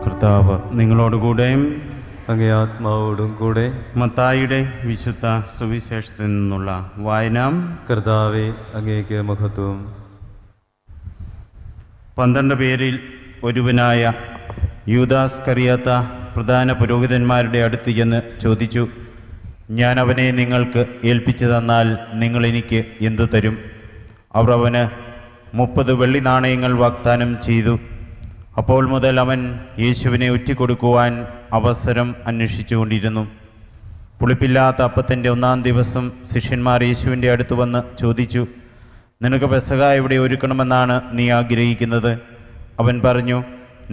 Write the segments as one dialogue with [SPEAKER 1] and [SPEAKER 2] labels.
[SPEAKER 1] കർത്താവ് നിങ്ങളോടുകൂടെ
[SPEAKER 2] അങ്ങേ ആത്മാവോടും കൂടെ.
[SPEAKER 1] മത്തായിയുടെ വിശുദ്ധ സുവിശേഷത്തിൽ നിന്നുള്ള വായന.
[SPEAKER 2] കർത്താവേ, അങ്ങേക്ക് മഹത്വം.
[SPEAKER 1] 12 പേരിൽ ഒരുവനായ യൂദാസ്കറിയാത്ത പ്രധാന പുരോഹിതന്മാരുടെ അടുത്ത് ചെന്ന് ചോദിച്ചു, ഞാൻ അവനെ നിങ്ങൾക്ക് ഏൽപ്പിച്ചു തന്നാൽ നിങ്ങൾ എനിക്ക് എന്തു തരും? അവർ അവന് 30 വെള്ളി നാണയങ്ങൾ വാഗ്ദാനം ചെയ്തു. അപ്പോൾ മുതൽ അവൻ യേശുവിനെ ഒറ്റിക്കൊടുക്കുവാൻ അവസരം അന്വേഷിച്ചുകൊണ്ടിരുന്നു. പുളിപ്പില്ലാത്ത അപ്പത്തിൻ്റെ 1-ാം ദിവസം ശിഷ്യന്മാർ യേശുവിൻ്റെ അടുത്ത് വന്ന് ചോദിച്ചു, നിനക്ക് പെസഹ എവിടെ ഒരുക്കണമെന്നാണ് നീ ആഗ്രഹിക്കുന്നത്? അവൻ പറഞ്ഞു,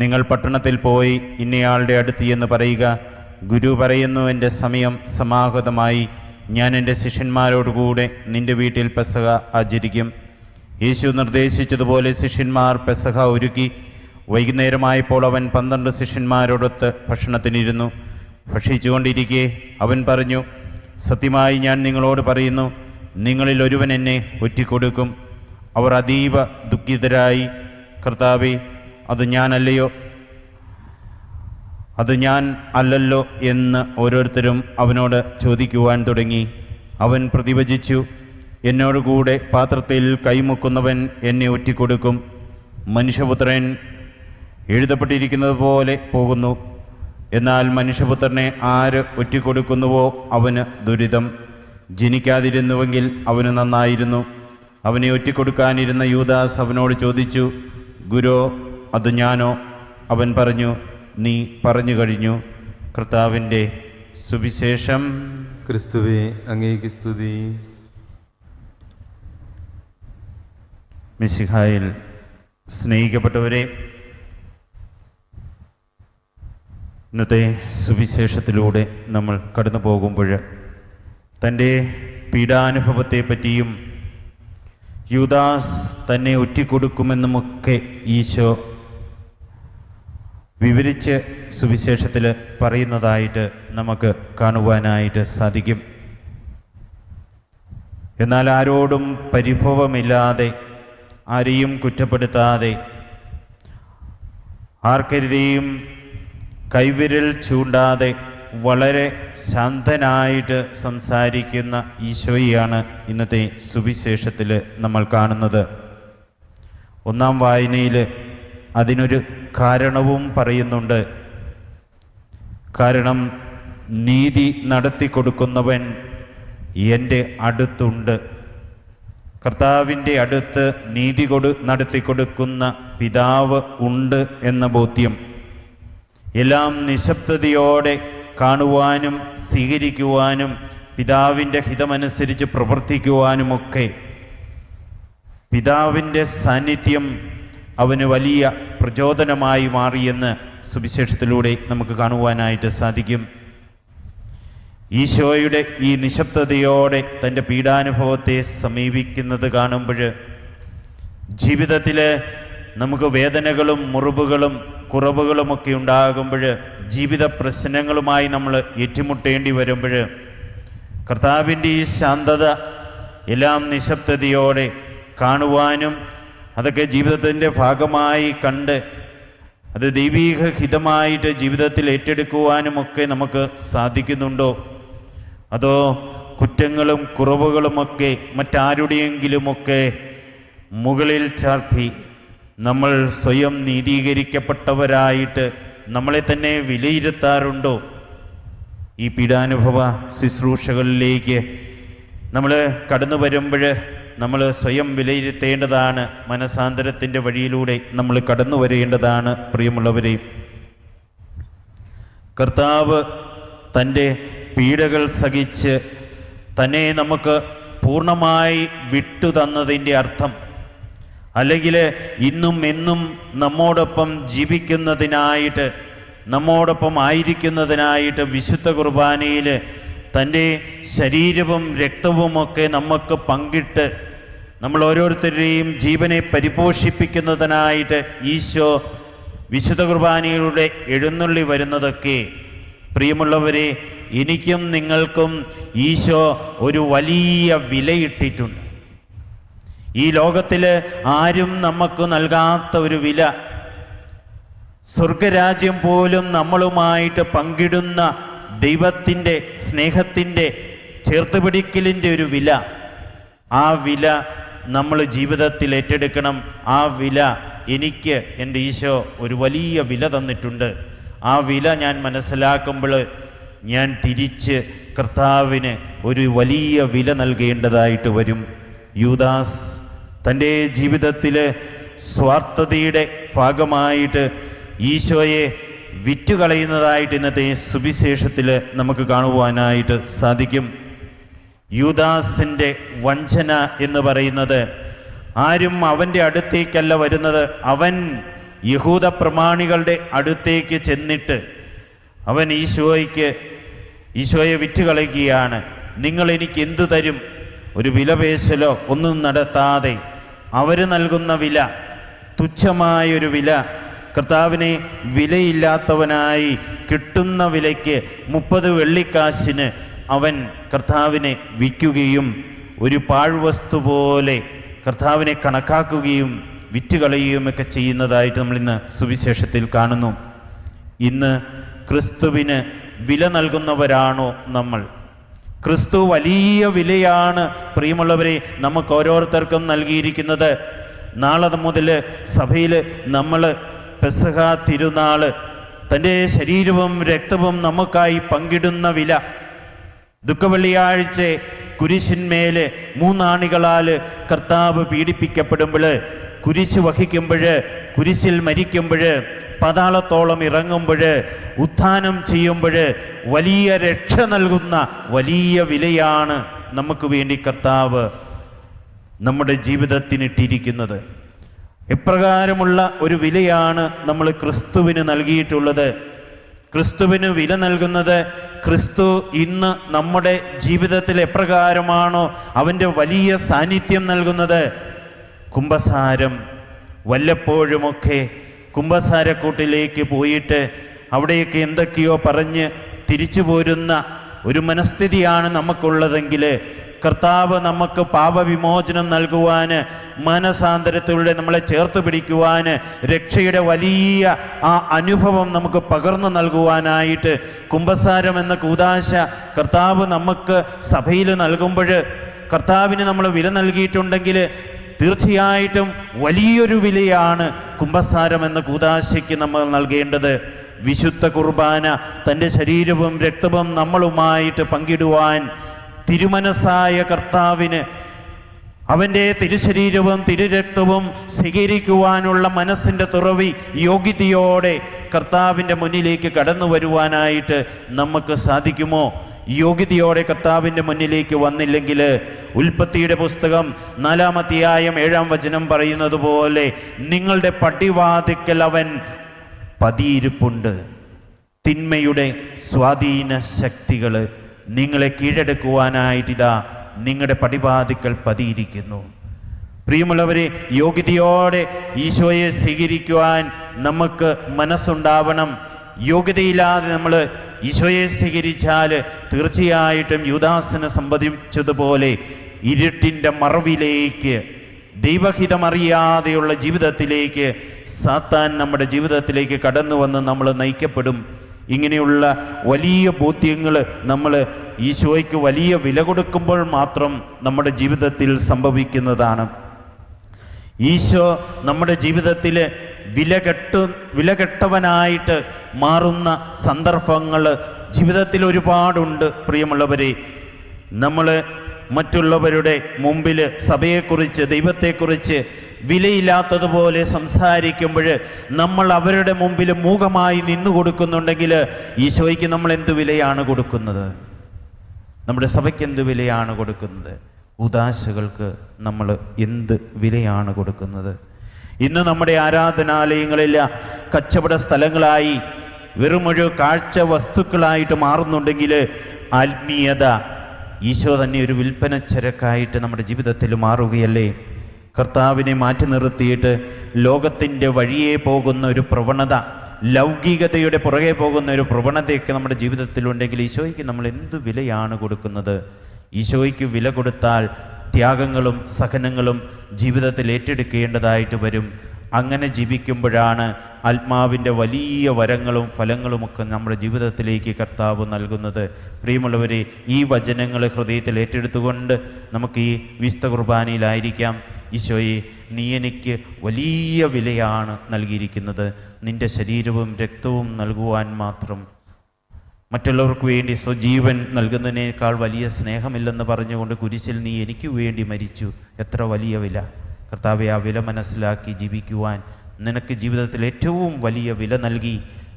[SPEAKER 1] നിങ്ങൾ പട്ടണത്തിൽ പോയി ഇന്നയാളുടെ അടുത്ത് എന്ന് പറയുക, ഗുരു പറയുന്നു, എൻ്റെ സമയം സമാഗതമായി, ഞാൻ എൻ്റെ ശിഷ്യന്മാരോടുകൂടെ നിൻ്റെ വീട്ടിൽ പെസഹ ആചരിക്കും. യേശു നിർദ്ദേശിച്ചതുപോലെ ശിഷ്യന്മാർ പെസഹ ഒരുക്കി. വൈകുന്നേരമായപ്പോൾ അവൻ 12 ശിഷ്യന്മാരോടൊത്ത് ഭക്ഷണത്തിനിരുന്നു. ഭക്ഷിച്ചുകൊണ്ടിരിക്കെ അവൻ പറഞ്ഞു, സത്യമായി ഞാൻ നിങ്ങളോട് പറയുന്നു, നിങ്ങളിൽ ഒരുവൻ എന്നെ ഒറ്റിക്കൊടുക്കും. അവർ അതീവ ദുഃഖിതരായി, കർത്താവേ, അത് ഞാൻ അല്ലല്ലോ എന്ന് ഓരോരുത്തരും അവനോട് ചോദിക്കുവാൻ തുടങ്ങി. അവൻ പ്രതിവചിച്ചു, എന്നോടുകൂടെ പാത്രത്തിൽ കൈമുക്കുന്നവൻ എന്നെ ഒറ്റിക്കൊടുക്കും. മനുഷ്യപുത്രൻ എഴുതപ്പെട്ടിരിക്കുന്നത് പോലെ പോകുന്നു. എന്നാൽ മനുഷ്യപുത്രനെ ആര് ഒറ്റിക്കൊടുക്കുന്നുവോ അവന് ദുരിതം. ജനിക്കാതിരുന്നുവെങ്കിൽ അവന് നന്നായിരുന്നു. അവനെ ഒറ്റിക്കൊടുക്കാനിരുന്ന യൂദാസ് അവനോട് ചോദിച്ചു, ഗുരോ, അത് ഞാനോ? അവൻ പറഞ്ഞു, നീ പറഞ്ഞു കഴിഞ്ഞു. കർത്താവിൻ്റെ സുവിശേഷം.
[SPEAKER 2] ക്രിസ്തുവേ, അങ്ങേക്ക് സ്തുതി.
[SPEAKER 1] മിശിഹായിൽ സ്നേഹിക്കപ്പെട്ടവരെ, ഇന്നത്തെ സുവിശേഷത്തിലൂടെ നമ്മൾ കടന്നു പോകുമ്പോൾ തൻ്റെ പീഡാനുഭവത്തെ പറ്റിയും യൂദാസ് തന്നെ ഒറ്റിക്കൊടുക്കുമെന്നുമൊക്കെ ഈശോ വിവരിച്ച് സുവിശേഷത്തിൽ പറയുന്നതായിട്ട് നമുക്ക് കാണുവാനായിട്ട് സാധിക്കും. എന്നാൽ ആരോടും പരിഭവമില്ലാതെ, ആരെയും കുറ്റപ്പെടുത്താതെ, ആർക്കരുതെയും കൈവിരൽ ചൂണ്ടാതെ വളരെ ശാന്തനായിട്ട് സംസാരിക്കുന്ന ഈശോയെയാണ് ഇന്നത്തെ സുവിശേഷത്തിൽ നമ്മൾ കാണുന്നത്. 1-ാം വായനയിൽ അതിനൊരു കാരണവും പറയുന്നുണ്ട്. കാരണം നീതി നടത്തിക്കൊടുക്കുന്നവൻ എൻ്റെ അടുത്തുണ്ട്. കർത്താവിൻ്റെ അടുത്ത് നീതി നടത്തിക്കൊടുക്കുന്ന പിതാവ് ഉണ്ട് എന്ന ബോധ്യം എല്ലാം നിശബ്ദതയോടെ കാണുവാനും സ്വീകരിക്കുവാനും പിതാവിൻ്റെ ഹിതമനുസരിച്ച് പ്രവർത്തിക്കുവാനുമൊക്കെ പിതാവിൻ്റെ സാന്നിധ്യം അവന് വലിയ പ്രചോദനമായി മാറിയെന്ന് സുവിശേഷത്തിലൂടെ നമുക്ക് കാണുവാനായിട്ട് സാധിക്കും. ഈശോയുടെ ഈ നിശബ്ദതയോടെ തൻ്റെ പീഡാനുഭവത്തെ സമീപിക്കുന്നത് കാണുമ്പോൾ ജീവിതത്തിൽ നമുക്ക് വേദനകളും മുറിവുകളും കുറവുകളുമൊക്കെ ഉണ്ടാകുമ്പോൾ, ജീവിത പ്രശ്നങ്ങളുമായി നമ്മൾ ഏറ്റുമുട്ടേണ്ടി വരുമ്പോൾ കർത്താവിൻ്റെ ഈ ശാന്തത എല്ലാം നിശബ്ദതയോടെ കാണുവാനും അതൊക്കെ ജീവിതത്തിൻ്റെ ഭാഗമായി കണ്ട് അത് ദൈവീക ഹിതമായിട്ട് ജീവിതത്തിൽ ഏറ്റെടുക്കുവാനുമൊക്കെ നമുക്ക് സാധിക്കുന്നുണ്ടോ? അതോ കുറ്റങ്ങളും കുറവുകളുമൊക്കെ മറ്റാരുടെയെങ്കിലുമൊക്കെ മുകളിൽ ചാർത്തി നമ്മൾ സ്വയം നീതീകരിക്കപ്പെട്ടവരായിട്ട് നമ്മളെ തന്നെ വിലയിരുത്താറുണ്ടോ? ഈ പീഡാനുഭവ ശുശ്രൂഷകളിലേക്ക് നമ്മൾ കടന്നു വരുമ്പോൾ നമ്മൾ സ്വയം വിലയിരുത്തേണ്ടതാണ്. മനസാന്തരത്തിൻ്റെ വഴിയിലൂടെ നമ്മൾ കടന്നു വരേണ്ടതാണ്. പ്രിയമുള്ളവരെ, കർത്താവ് തൻ്റെ പീഡകൾ സഹിച്ച് തന്നെ നമുക്ക് പൂർണ്ണമായി വിട്ടു തന്നതിൻ്റെ അർത്ഥം, അല്ലെങ്കിൽ ഇന്നും എന്നും നമ്മോടൊപ്പം ജീവിക്കുന്നതിനായിട്ട്, നമ്മോടൊപ്പം ആയിരിക്കുന്നതിനായിട്ട് വിശുദ്ധ കുർബാനയിൽ തൻ്റെ ശരീരവും രക്തവുമൊക്കെ നമുക്ക് പങ്കിട്ട് നമ്മൾ ഓരോരുത്തരുടെയും ജീവനെ പരിപോഷിപ്പിക്കുന്നതിനായിട്ട് ഈശോ വിശുദ്ധ കുർബാനയിലൂടെ എഴുന്നള്ളി വരുന്നതൊക്കെ, പ്രിയമുള്ളവരെ, എനിക്കും നിങ്ങൾക്കും ഈശോ ഒരു വലിയ വിലയിട്ടിട്ടുണ്ട്. ഈ ലോകത്തിൽ ആരും നമുക്ക് നൽകാത്ത ഒരു വില, സ്വർഗരാജ്യം പോലും നമ്മളുമായിട്ട് പങ്കിടുന്ന ദൈവത്തിൻ്റെ സ്നേഹത്തിൻ്റെ ചേർത്തുപിടിക്കലിൻ്റെ ഒരു വില, ആ വില നമ്മൾ ജീവിതത്തിൽ ഏറ്റെടുക്കണം. ആ വില എനിക്ക് എൻ്റെ ഈശോ ഒരു വലിയ വില തന്നിട്ടുണ്ട്. ആ വില ഞാൻ മനസ്സിലാക്കുമ്പോൾ ഞാൻ തിരിച്ച് കർത്താവിന് ഒരു വലിയ വില നൽകേണ്ടതായിട്ട് വരും. യൂദാസ് തൻ്റെ ജീവിതത്തിൽ സ്വാർത്ഥതയുടെ ഭാഗമായിട്ട് ഈശോയെ വിറ്റുകളയുന്നതായിട്ട് ഇന്നത്തെ സുവിശേഷത്തിൽ നമുക്ക് കാണുവാനായിട്ട് സാധിക്കും. യൂദാസിൻ്റെ വഞ്ചന എന്ന് പറയുന്നത്, ആരും അവൻ്റെ അടുത്തേക്കല്ല വരുന്നത്. അവൻ യഹൂദ പ്രമാണികളുടെ അടുത്തേക്ക് ചെന്നിട്ട് അവൻ ഈശോയെ വിറ്റുകളയുകയാണ്. നിങ്ങൾ എനിക്ക് എന്തു തരും? ഒരു വിലപേശലോ ഒന്നും നടത്താതെ അവർ നൽകുന്ന വില, തുച്ഛമായൊരു വില, കർത്താവിനെ വിലയില്ലാത്തവനായി കിട്ടുന്ന വിലയ്ക്ക് 30 വെള്ളിക്കാശിന് അവൻ കർത്താവിനെ വിൽക്കുകയും ഒരു പാഴ്വസ്തു പോലെ കർത്താവിനെ കണക്കാക്കുകയും വിറ്റുകളയുകയുമൊക്കെ ചെയ്യുന്നതായിട്ട് നമ്മൾ ഇന്ന് സുവിശേഷത്തിൽ കാണുന്നു. ഇന്ന് ക്രിസ്തുവിന് വില നൽകുന്നവരാണോ നമ്മൾ? ക്രിസ്തു വലിയ വിലയാണ് പ്രിയമുള്ളവരെ നമുക്ക് ഓരോരുത്തർക്കും നൽകിയിരിക്കുന്നത്. നാളെ മുതൽ സഭയിൽ നമ്മൾ പെസഹ തിരുനാൾ തൻ്റെ ശരീരവും രക്തവും നമുക്കായി പങ്കിടുന്ന വില, ദുഃഖവെള്ളിയാഴ്ച കുരിശിന്മേൽ 3 ആണികളാൽ കർത്താവ് പീഡിപ്പിക്കപ്പെടുമ്പോൾ, കുരിശ് വഹിക്കുമ്പോൾ, കുരിശിൽ മരിക്കുമ്പോൾ, പാതാളത്തോളം ഇറങ്ങുമ്പോൾ, ഉത്ഥാനം ചെയ്യുമ്പോൾ വലിയ രക്ഷ നൽകുന്ന വലിയ വിലയാണ് നമുക്ക് വേണ്ടി കർത്താവ് നമ്മുടെ ജീവിതത്തിനിട്ടിരിക്കുന്നത്. എപ്രകാരമുള്ള ഒരു വിലയാണ് നമ്മൾ ക്രിസ്തുവിന് നൽകിയിട്ടുള്ളത്? ക്രിസ്തുവിന് വില നൽകുന്നത്, ക്രിസ്തു ഇന്ന് നമ്മുടെ ജീവിതത്തിൽ എപ്രകാരമാണോ അവൻ്റെ വലിയ സാന്നിധ്യം നൽകുന്നത്. കുമ്പസാരം, വല്ലപ്പോഴുമൊക്കെ കുമ്പസാരക്കൂട്ടിലേക്ക് പോയിട്ട് അവിടെയൊക്കെ എന്തൊക്കെയോ പറഞ്ഞ് തിരിച്ചു പോരുന്ന ഒരു മനസ്ഥിതിയാണ് നമുക്കുള്ളതെങ്കിൽ, കർത്താവ് നമുക്ക് പാപവിമോചനം നൽകുവാൻ, മനസാന്തരത്തിലൂടെ നമ്മളെ ചേർത്ത് പിടിക്കുവാൻ, രക്ഷയുടെ വലിയ ആ അനുഭവം നമുക്ക് പകർന്നു നൽകുവാനായിട്ട് കുമ്പസാരം എന്ന കൂദാശ കർത്താവ് നമുക്ക് സഭയിൽ നൽകുമ്പോൾ, കർത്താവിന് നമ്മൾ വില നൽകിയിട്ടുണ്ടെങ്കിൽ തീർച്ചയായിട്ടും വലിയൊരു വിലയാണ് കുമ്പസാരം എന്ന കൂദാശയ്ക്ക് നമ്മൾ നൽകേണ്ടത്. വിശുദ്ധ കുർബാന, തൻ്റെ ശരീരവും രക്തവും നമ്മളുമായിട്ട് പങ്കിടുവാൻ തിരുമനസ്സായ കർത്താവിന് അവൻ്റെ തിരുശരീരവും തിരുരക്തവും സ്വീകരിക്കുവാനുള്ള മനസ്സിൻ്റെ തുറവി, യോഗ്യതയോടെ കർത്താവിൻ്റെ മുന്നിലേക്ക് കടന്നു വരുവാനായിട്ട് നമുക്ക് സാധിക്കുമോ? യോഗ്യതയോടെ കർത്താവിൻ്റെ മുന്നിലേക്ക് വന്നില്ലെങ്കിൽ, ഉൽപ്പത്തിയുടെ പുസ്തകം 4-ാം അധ്യായം 7-ാം വചനം പറയുന്നത് പോലെ, നിങ്ങളുടെ പടിവാതിക്കൽ അവൻ പതിയിരിപ്പുണ്ട്. തിന്മയുടെ സ്വാധീന ശക്തികൾ നിങ്ങളെ കീഴടക്കുവാനായിട്ടിതാ നിങ്ങളുടെ പടിവാതിക്കൽ പതിയിരിക്കുന്നു. പ്രിയമുള്ളവരെ, യോഗ്യതയോടെ ഈശോയെ സ്വീകരിക്കുവാൻ നമുക്ക് മനസ്സുണ്ടാവണം. യോഗ്യതയില്ലാതെ നമ്മൾ ഈശോയെ സ്വീകരിച്ചാൽ തീർച്ചയായിട്ടും യൂദാസിനെ സംബന്ധിച്ചതുപോലെ ഇരുട്ടിൻ്റെ മറവിലേക്ക്, ദൈവഹിതമറിയാതെയുള്ള ജീവിതത്തിലേക്ക് സാത്താൻ നമ്മുടെ ജീവിതത്തിലേക്ക് കടന്നു വന്ന് നമ്മൾ നയിക്കപ്പെടും. ഇങ്ങനെയുള്ള വലിയ ബോധ്യങ്ങൾ നമ്മൾ ഈശോയ്ക്ക് വലിയ വില കൊടുക്കുമ്പോൾ മാത്രം നമ്മുടെ ജീവിതത്തിൽ സംഭവിക്കുന്നതാണ്. ഈശോ നമ്മുടെ ജീവിതത്തിൽ വിലകെട്ടവനായിട്ട് മാറുന്ന സന്ദർഭങ്ങൾ ജീവിതത്തിൽ ഒരുപാടുണ്ട്. പ്രിയമുള്ളവരെ, നമ്മൾ മറ്റുള്ളവരുടെ മുമ്പിൽ സഭയെക്കുറിച്ച്, ദൈവത്തെക്കുറിച്ച് വിലയില്ലാത്തതുപോലെ സംസാരിക്കുമ്പോൾ നമ്മൾ അവരുടെ മുമ്പിൽ മൂകമായി നിന്നു കൊടുക്കുന്നുണ്ടെങ്കിൽ ഈശോയ്ക്ക് നമ്മൾ എന്ത് വിലയാണ് കൊടുക്കുന്നത്? നമ്മുടെ സഭയ്ക്ക് എന്ത് വിലയാണ് കൊടുക്കുന്നത്? ഉദാശകൾക്ക് നമ്മൾ എന്ത് വിലയാണ് കൊടുക്കുന്നത്? ഇന്ന് നമ്മുടെ ആരാധനാലയങ്ങളിൽ കച്ചവട സ്ഥലങ്ങളായി വെറുമൊരു കാഴ്ച വസ്തുക്കളായിട്ട് മാറുന്നുണ്ടെങ്കിൽ, ആത്മീയത ഈശോ തന്നെ ഒരു വിൽപ്പന ചരക്കായിട്ട് നമ്മുടെ ജീവിതത്തിൽ മാറുകയല്ലേ? കർത്താവിനെ മാറ്റി നിർത്തിയിട്ട് ലോകത്തിൻ്റെ വഴിയെ പോകുന്ന ഒരു പ്രവണത, ലൗകികതയുടെ പുറകെ പോകുന്ന ഒരു പ്രവണതയൊക്കെ നമ്മുടെ ജീവിതത്തിലുണ്ടെങ്കിൽ ഈശോയ്ക്ക് നമ്മൾ എന്ത് വിലയാണ് കൊടുക്കുന്നത്? ഈശോയ്ക്ക് വില കൊടുത്താൽ ത്യാഗങ്ങളും സഹനങ്ങളും ജീവിതത്തിൽ ഏറ്റെടുക്കേണ്ടതായിട്ട് വരും. അങ്ങനെ ജീവിക്കുമ്പോഴാണ് ആത്മാവിൻ്റെ വലിയ വരങ്ങളും ഫലങ്ങളുമൊക്കെ നമ്മുടെ ജീവിതത്തിലേക്ക് കർത്താവ് നൽകുന്നത്. പ്രിയമുള്ളവരെ, ഈ വചനങ്ങൾ ഹൃദയത്തിൽ ഏറ്റെടുത്തുകൊണ്ട് നമുക്ക് ഈ വിശുദ്ധ കുർബാനയിലായിരിക്കാം. ഈശോയെ, നീ എനിക്ക് വലിയ വിലയാണ് നൽകിയിരിക്കുന്നത്. നിൻ്റെ ശരീരവും രക്തവും നൽകുവാൻ മാത്രം, മറ്റുള്ളവർക്ക് വേണ്ടി സ്വജീവൻ നൽകുന്നതിനേക്കാൾ വലിയ സ്നേഹമില്ലെന്ന് പറഞ്ഞുകൊണ്ട് കുരിശിൽ നീ എനിക്ക് വേണ്ടി മരിച്ചു. എത്ര വലിയ വില! കർത്താവെ, ആ വില മനസ്സിലാക്കി ജീവിക്കുവാൻ, നിനക്ക് ജീവിതത്തിൽ ഏറ്റവും വലിയ വില നൽകി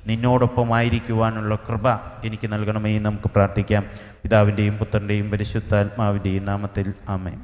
[SPEAKER 1] നിന്നോടൊപ്പമായിരിക്കുവാനുള്ള കൃപ എനിക്ക് നൽകണമേ. നമുക്ക് പ്രാർത്ഥിക്കാം. പിതാവിൻ്റെയും പുത്രൻ്റെയും പരിശുദ്ധാത്മാവിൻ്റെയും നാമത്തിൽ ആമേൻ.